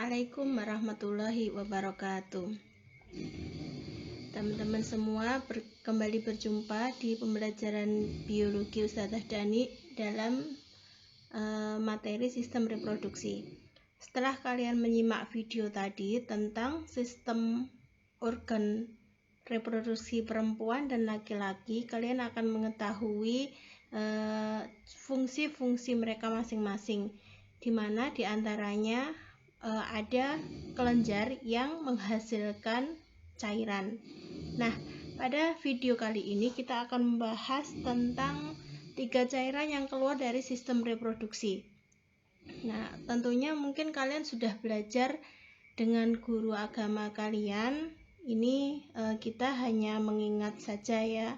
Assalamualaikum warahmatullahi wabarakatuh. Teman-teman semua kembali berjumpa di pembelajaran biologi Ustadzah Dani dalam materi sistem reproduksi. Setelah kalian menyimak video tadi tentang sistem organ reproduksi perempuan dan laki-laki, kalian akan mengetahui fungsi-fungsi mereka masing-masing, di mana diantaranya ada kelenjar yang menghasilkan cairan. Nah, pada video kali ini kita akan membahas tentang 3 cairan yang keluar dari sistem reproduksi. Nah, tentunya mungkin kalian sudah belajar dengan guru agama kalian. Ini kita hanya mengingat saja ya,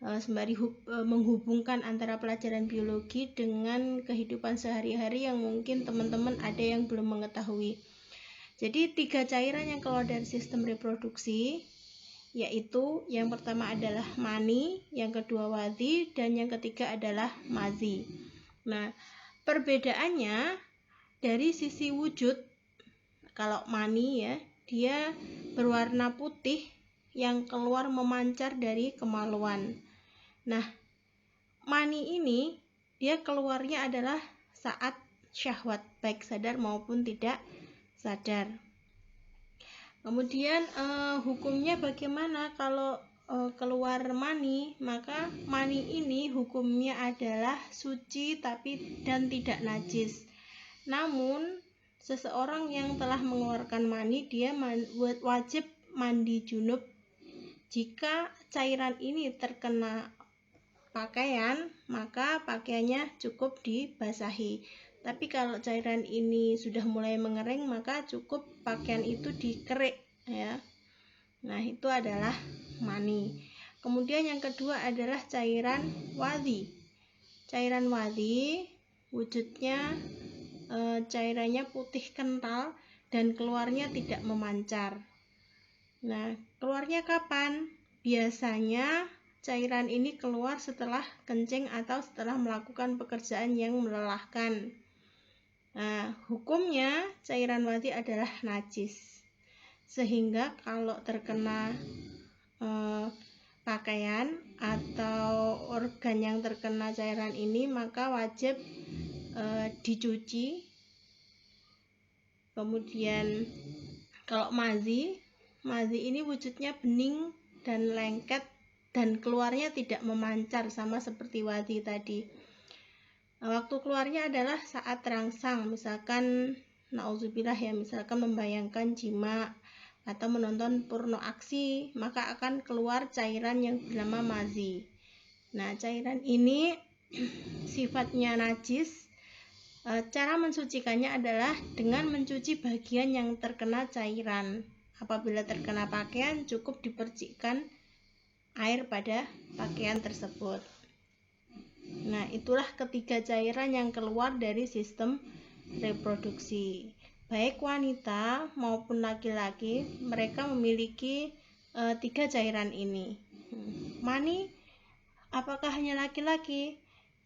sembari menghubungkan antara pelajaran biologi dengan kehidupan sehari-hari yang mungkin teman-teman ada yang belum mengetahui. Jadi 3 cairan yang keluar dari sistem reproduksi, yaitu yang pertama adalah mani, yang kedua wadhi, dan yang ketiga adalah mazi. Nah, perbedaannya dari sisi wujud, kalau mani ya, dia berwarna putih yang keluar memancar dari kemaluan. Nah, mani ini dia keluarnya adalah saat syahwat, baik sadar maupun tidak sadar. Kemudian hukumnya bagaimana kalau keluar mani? Maka mani ini hukumnya adalah suci dan tidak najis. Namun seseorang yang telah mengeluarkan mani, dia wajib mandi junub. Jika cairan ini terkena pakaian, maka pakaiannya cukup dibasahi. Tapi kalau cairan ini sudah mulai mengering, maka cukup pakaian itu dikerik ya. Nah, itu adalah mani. Kemudian yang kedua adalah cairan wadhi. Cairan wadhi wujudnya cairannya putih kental dan keluarnya tidak memancar. Nah, keluarnya kapan? Biasanya cairan ini keluar setelah kencing atau setelah melakukan pekerjaan yang melelahkan. Nah, hukumnya cairan wadhi adalah najis. Sehingga kalau terkena pakaian atau organ yang terkena cairan ini, maka wajib dicuci. Kemudian kalau mazi ini wujudnya bening dan lengket dan keluarnya tidak memancar sama seperti wadhi tadi. Waktu keluarnya adalah saat terangsang, misalkan na'udzubillah ya, misalkan membayangkan jima atau menonton porno aksi, maka akan keluar cairan yang bernama mazi. Nah, cairan ini sifatnya najis. Cara mensucikannya adalah dengan mencuci bagian yang terkena cairan. Apabila terkena pakaian, cukup dipercikkan air pada pakaian tersebut. Nah, itulah ketiga cairan yang keluar dari sistem reproduksi. Baik wanita maupun laki-laki, mereka memiliki 3 cairan ini. Mani, apakah hanya laki-laki?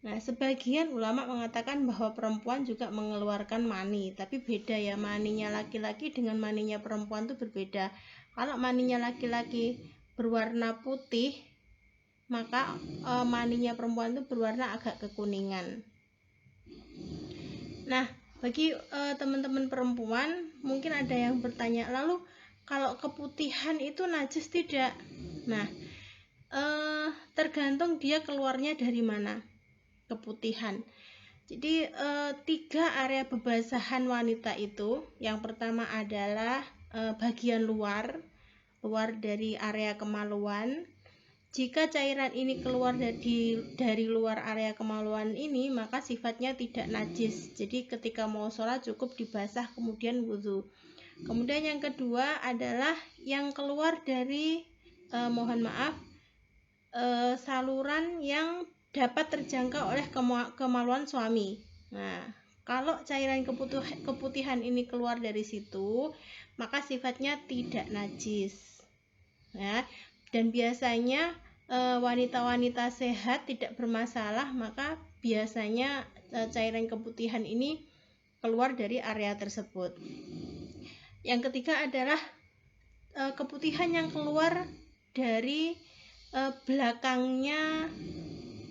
Nah, sebagian ulama mengatakan bahwa perempuan juga mengeluarkan mani, tapi beda ya, maninya laki-laki dengan maninya perempuan itu berbeda. Kalau maninya laki-laki berwarna putih, maka maninya perempuan itu berwarna agak kekuningan. Nah, bagi teman-teman perempuan mungkin ada yang bertanya, lalu kalau keputihan itu najis tidak? Nah, tergantung dia keluarnya dari mana keputihan. Jadi 3 area bebasahan wanita itu, yang pertama adalah bagian luar dari area kemaluan. Jika cairan ini keluar dari luar area kemaluan ini, maka sifatnya tidak najis. Jadi ketika mau sholat cukup dibasah kemudian wudhu. Kemudian yang kedua adalah yang keluar dari saluran yang dapat terjangkau oleh kemaluan suami. Nah, kalau cairan keputihan ini keluar dari situ, maka sifatnya tidak najis. Ya, dan biasanya wanita-wanita sehat tidak bermasalah, maka biasanya cairan keputihan ini keluar dari area tersebut. Yang ketiga adalah keputihan yang keluar dari belakangnya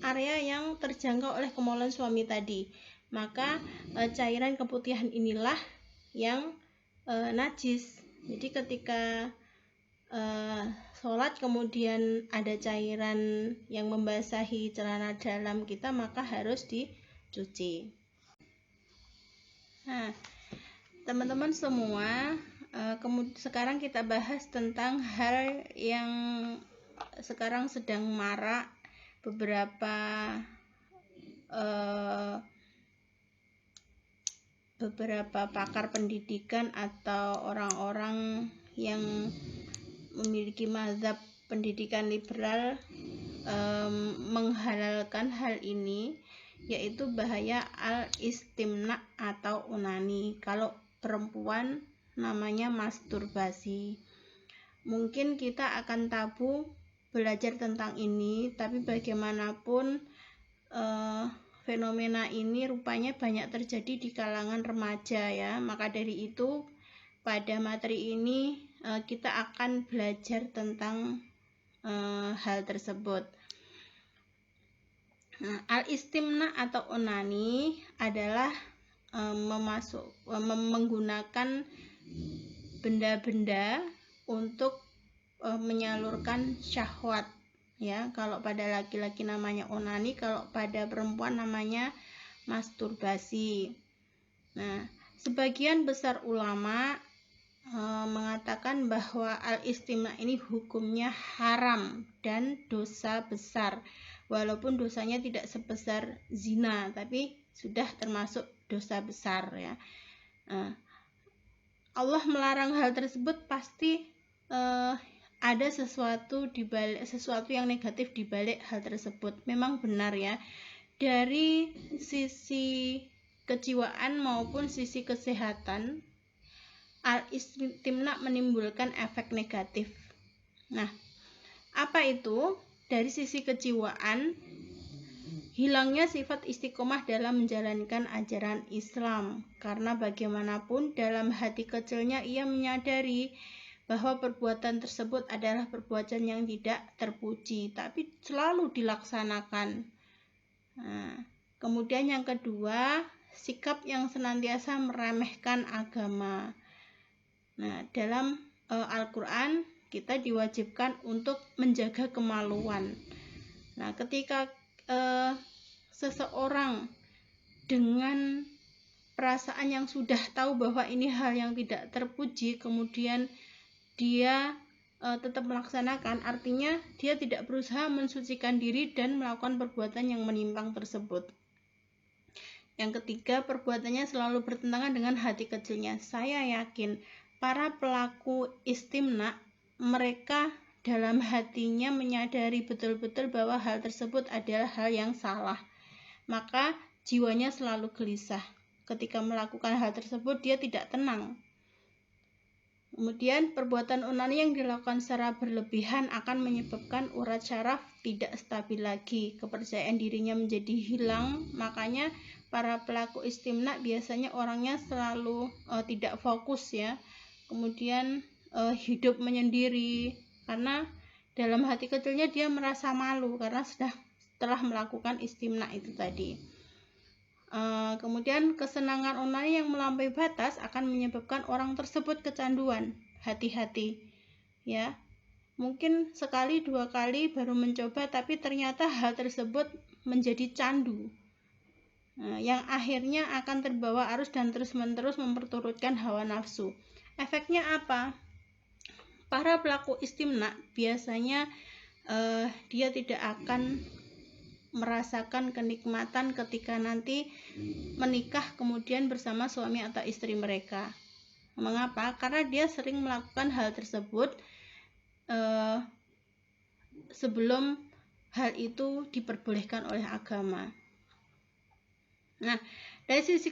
area yang terjangkau oleh kemaulan suami tadi. Maka cairan keputihan inilah yang najis. Jadi ketika sholat kemudian ada cairan yang membasahi celana dalam kita, maka harus dicuci. Nah, teman-teman semua, sekarang kita bahas tentang hal yang sekarang sedang marak. Beberapa pakar pendidikan atau orang-orang yang memiliki mazhab pendidikan liberal menghalalkan hal ini, yaitu bahaya al-istimna atau onani. Kalau perempuan namanya masturbasi. Mungkin kita akan tabu belajar tentang ini, tapi bagaimanapun fenomena ini rupanya banyak terjadi di kalangan remaja ya. Maka dari itu pada materi ini kita akan belajar tentang hal tersebut. Nah, al-istimna atau onani adalah menggunakan benda-benda untuk menyalurkan syahwat ya. Kalau pada laki-laki namanya onani, kalau pada perempuan namanya masturbasi. Nah, sebagian besar ulama mengatakan bahwa al-istimna ini hukumnya haram dan dosa besar, walaupun dosanya tidak sebesar zina, tapi sudah termasuk dosa besar ya. Allah melarang hal tersebut pasti ada sesuatu yang negatif di balik hal tersebut. Memang benar ya, dari sisi kejiwaan maupun sisi kesehatan, al-istimna menimbulkan efek negatif. Nah, apa itu? Dari sisi kejiwaan, hilangnya sifat istiqomah dalam menjalankan ajaran Islam, karena bagaimanapun dalam hati kecilnya ia menyadari bahwa perbuatan tersebut adalah perbuatan yang tidak terpuji, tapi selalu dilaksanakan. Nah, kemudian yang kedua, sikap yang senantiasa meremehkan agama. Nah, dalam Al-Quran kita diwajibkan untuk menjaga kemaluan. Nah, ketika seseorang dengan perasaan yang sudah tahu bahwa ini hal yang tidak terpuji, kemudian dia tetap melaksanakan, artinya dia tidak berusaha mensucikan diri dan melakukan perbuatan yang menyimpang tersebut. Yang ketiga, perbuatannya selalu bertentangan dengan hati kecilnya. Saya yakin para pelaku istimna, mereka dalam hatinya menyadari betul-betul bahwa hal tersebut adalah hal yang salah. Maka jiwanya selalu gelisah. Ketika melakukan hal tersebut, dia tidak tenang. Kemudian perbuatan onani yang dilakukan secara berlebihan akan menyebabkan urat syaraf tidak stabil lagi, kepercayaan dirinya menjadi hilang. Makanya para pelaku istimna biasanya orangnya selalu tidak fokus ya. Kemudian hidup menyendiri, karena dalam hati kecilnya dia merasa malu karena setelah melakukan istimna itu tadi. Kemudian kesenangan onani yang melampaui batas akan menyebabkan orang tersebut kecanduan. Hati-hati ya, mungkin sekali dua kali baru mencoba, tapi ternyata hal tersebut menjadi candu, yang akhirnya akan terbawa arus dan terus-menerus memperturutkan hawa nafsu. Efeknya apa? Para pelaku istimna biasanya dia tidak akan merasakan kenikmatan ketika nanti menikah kemudian bersama suami atau istri mereka. Mengapa? Karena dia sering melakukan hal tersebut sebelum hal itu diperbolehkan oleh agama. Nah, dari sisi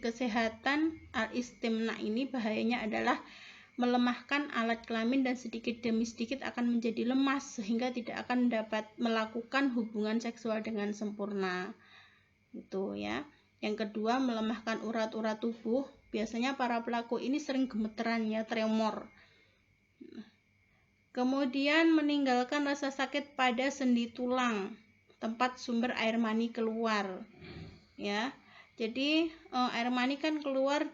kesehatan al-istimna ini bahayanya adalah melemahkan alat kelamin dan sedikit demi sedikit akan menjadi lemas sehingga tidak akan dapat melakukan hubungan seksual dengan sempurna. Itu ya. Yang kedua, melemahkan urat-urat tubuh. biasanya para pelaku ini sering gemeteran ya, tremor. Kemudian meninggalkan rasa sakit pada sendi tulang, tempat sumber air mani keluar. Ya. Jadi air mani kan keluar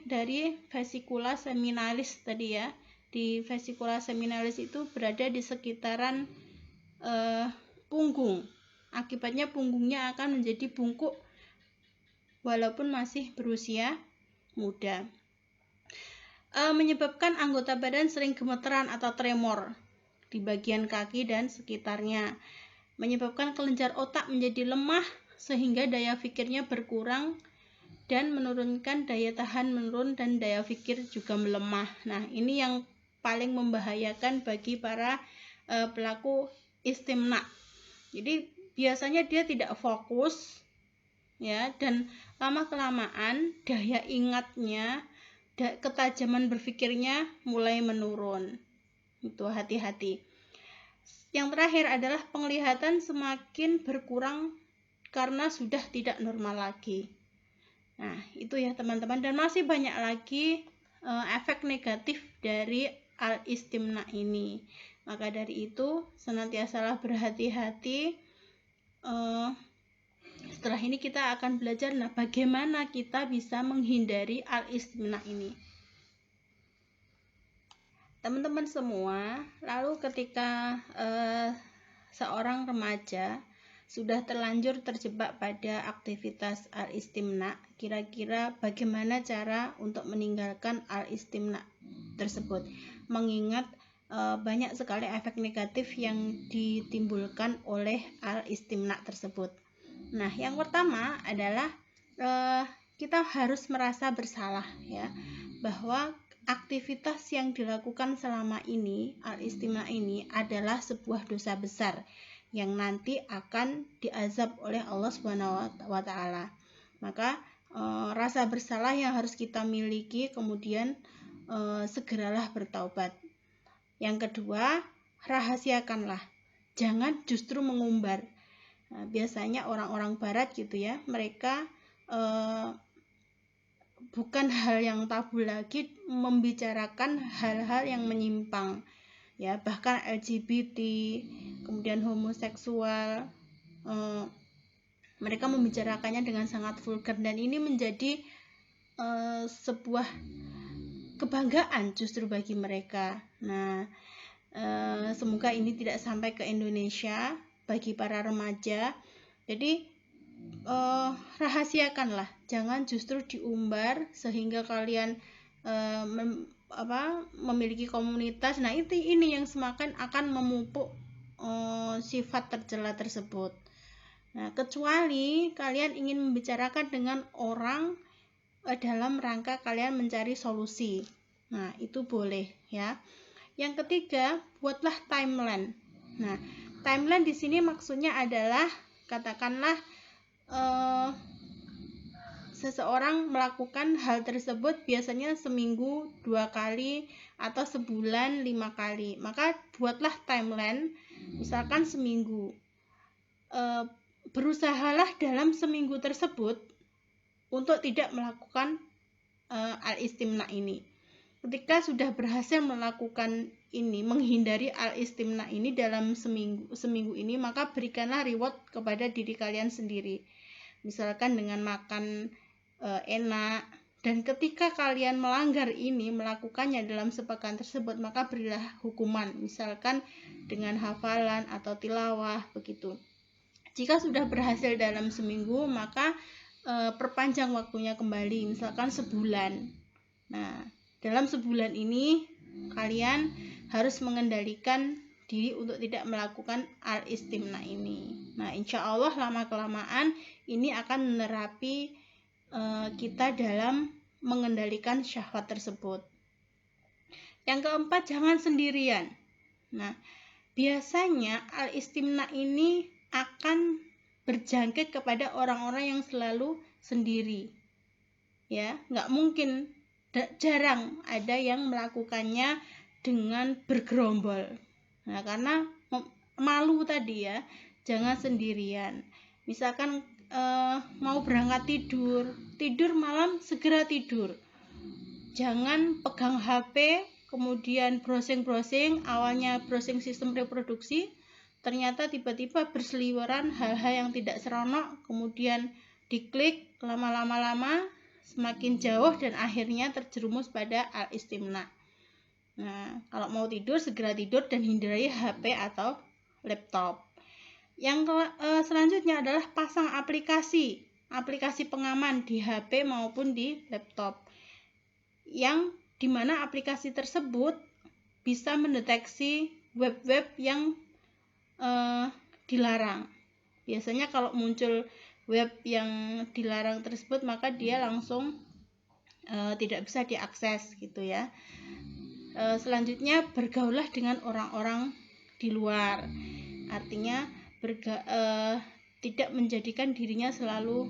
dari vesikula seminalis tadi ya. Di vesikula seminalis itu berada di sekitaran punggung. Akibatnya punggungnya akan menjadi bungkuk walaupun masih berusia muda. Menyebabkan anggota badan sering gemeteran atau tremor di bagian kaki dan sekitarnya. Menyebabkan kelenjar otak menjadi lemah sehingga daya pikirnya berkurang dan menurunkan daya tahan menurun dan daya pikir juga melemah. Nah, ini yang paling membahayakan bagi para pelaku istimna. Jadi biasanya dia tidak fokus ya, dan lama-kelamaan daya ingatnya, ketajaman berpikirnya mulai menurun. Itu hati-hati. Yang terakhir adalah penglihatan semakin berkurang karena sudah tidak normal lagi. Nah, itu ya teman-teman, dan masih banyak lagi efek negatif dari al-istimna ini. Maka dari itu senantiasalah berhati-hati. Setelah ini kita akan belajar bagaimana kita bisa menghindari al-istimna ini. Teman-teman semua, lalu ketika seorang remaja sudah terlanjur terjebak pada aktivitas al-istimna, kira-kira bagaimana cara untuk meninggalkan al-istimna tersebut? Mengingat banyak sekali efek negatif yang ditimbulkan oleh al-istimna tersebut. Nah, yang pertama adalah kita harus merasa bersalah ya, bahwa aktivitas yang dilakukan selama ini, al-istimna ini adalah sebuah dosa besar yang nanti akan diazab oleh Allah Subhanahu wa taala. Maka rasa bersalah yang harus kita miliki, kemudian segeralah bertaubat. Yang kedua, rahasiakanlah. Jangan justru mengumbar. Nah, biasanya orang-orang barat gitu ya, mereka bukan hal yang tabu lagi membicarakan hal-hal yang menyimpang ya, bahkan LGBT, kemudian homoseksual, mereka membicarakannya dengan sangat vulgar, dan ini menjadi sebuah kebanggaan justru bagi mereka. Nah, semoga ini tidak sampai ke Indonesia bagi para remaja. Jadi rahasiakanlah, jangan justru diumbar sehingga kalian memiliki komunitas. Nah, ini yang semakin akan memupuk sifat tercela tersebut. Nah, kecuali kalian ingin membicarakan dengan orang dalam rangka kalian mencari solusi. Nah, itu boleh ya. Yang ketiga, buatlah timeline. Nah, timeline di sini maksudnya adalah katakanlah seseorang melakukan hal tersebut biasanya seminggu 2 kali atau sebulan 5 kali. Maka buatlah timeline, misalkan seminggu. Berusahalah dalam seminggu tersebut untuk tidak melakukan al-istimna ini. Ketika sudah berhasil melakukan ini, menghindari al-istimna ini dalam seminggu ini, maka berikanlah reward kepada diri kalian sendiri. Misalkan dengan makan enak. Dan ketika kalian melanggar ini, melakukannya dalam sepekan tersebut, maka berilah hukuman, misalkan dengan hafalan atau tilawah begitu. Jika sudah berhasil dalam seminggu, maka perpanjang waktunya kembali, misalkan sebulan. Nah, dalam sebulan ini kalian harus mengendalikan diri untuk tidak melakukan al-istimna ini. Nah, insya Allah lama-kelamaan ini akan menerapi kita dalam mengendalikan syahwat tersebut. Yang keempat, jangan sendirian. Nah, biasanya al-istimna ini akan berjangkit kepada orang-orang yang selalu sendiri. Ya, nggak mungkin, jarang ada yang melakukannya dengan bergerombol. Nah, karena malu tadi ya, jangan sendirian. Misalkan mau berangkat tidur malam, segera tidur. jangan pegang HP kemudian browsing-browsing, awalnya browsing sistem reproduksi, ternyata tiba-tiba berseliweran hal-hal yang tidak seronok, kemudian diklik lama-lama semakin jauh dan akhirnya terjerumus pada al-istimna. Nah, kalau mau tidur segera tidur dan hindari HP atau laptop. Yang selanjutnya adalah pasang aplikasi pengaman di HP maupun di laptop, yang dimana aplikasi tersebut bisa mendeteksi web-web yang dilarang. Biasanya kalau muncul web yang dilarang tersebut, maka dia langsung tidak bisa diakses gitu ya. Selanjutnya, bergaullah dengan orang-orang di luar. Artinya tidak menjadikan dirinya selalu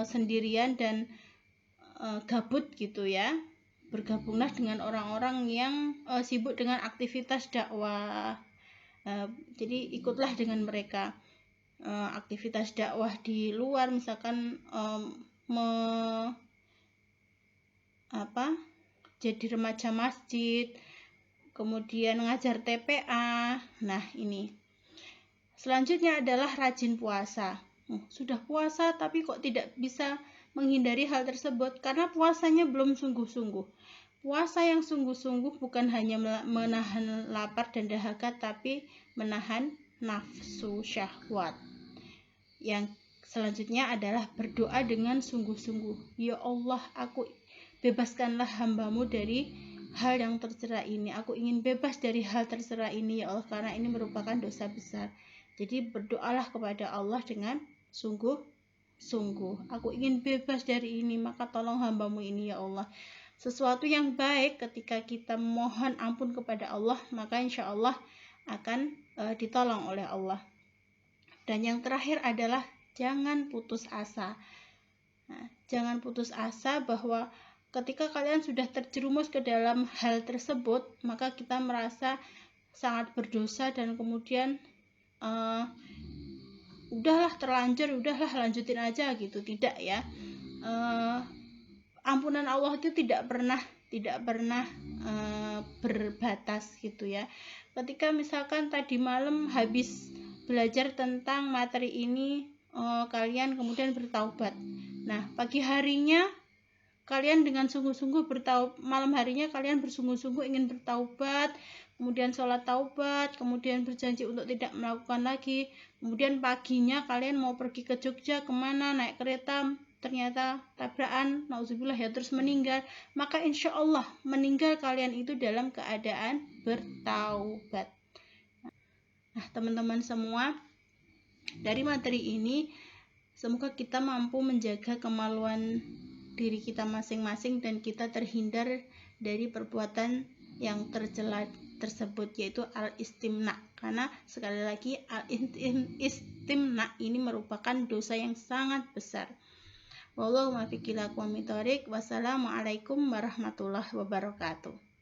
sendirian dan gabut gitu ya. Bergabunglah dengan orang-orang yang sibuk dengan aktivitas dakwah. Jadi ikutlah dengan mereka. Aktivitas dakwah di luar, misalkan jadi remaja masjid, kemudian ngajar TPA. Nah, ini. Selanjutnya adalah rajin puasa. Sudah puasa tapi kok tidak bisa menghindari hal tersebut karena puasanya belum sungguh-sungguh. Puasa yang sungguh-sungguh bukan hanya menahan lapar dan dahaga, tapi menahan nafsu syahwat. Yang selanjutnya adalah berdoa dengan sungguh-sungguh. Ya Allah, aku bebaskanlah hamba-Mu dari hal yang tercela ini. Aku ingin bebas dari hal tercela ini ya Allah, karena ini merupakan dosa besar. Jadi berdoalah kepada Allah dengan sungguh-sungguh. Aku ingin bebas dari ini, maka tolong hamba-Mu ini ya Allah. Sesuatu yang baik ketika kita mohon ampun kepada Allah, maka insya Allah akan ditolong oleh Allah. Dan yang terakhir adalah jangan putus asa. Nah, jangan putus asa bahwa ketika kalian sudah terjerumus ke dalam hal tersebut, maka kita merasa sangat berdosa dan kemudian udahlah terlanjur, udahlah lanjutin aja gitu. Tidak ya. Ampunan Allah itu tidak pernah berbatas gitu ya. Ketika misalkan tadi malam habis belajar tentang materi ini, kalian kemudian bertaubat. Nah, pagi harinya kalian dengan sungguh-sungguh malam harinya kalian bersungguh-sungguh ingin bertaubat, kemudian sholat taubat, kemudian berjanji untuk tidak melakukan lagi. Kemudian paginya kalian mau pergi ke Jogja, kemana, naik kereta, ternyata tabrakan, nauzubillah ya, terus meninggal. Maka insya Allah meninggal kalian itu dalam keadaan bertaubat. Nah, teman-teman semua, dari materi ini semoga kita mampu menjaga kemaluan diri kita masing-masing dan kita terhindar dari perbuatan yang tercela tersebut, yaitu al-istimna. Karena sekali lagi al-istimna ini merupakan dosa yang sangat besar. Wallahu muwaffiq ila aqwamit thoriq. Wassalamualaikum warahmatullahi wabarakatuh.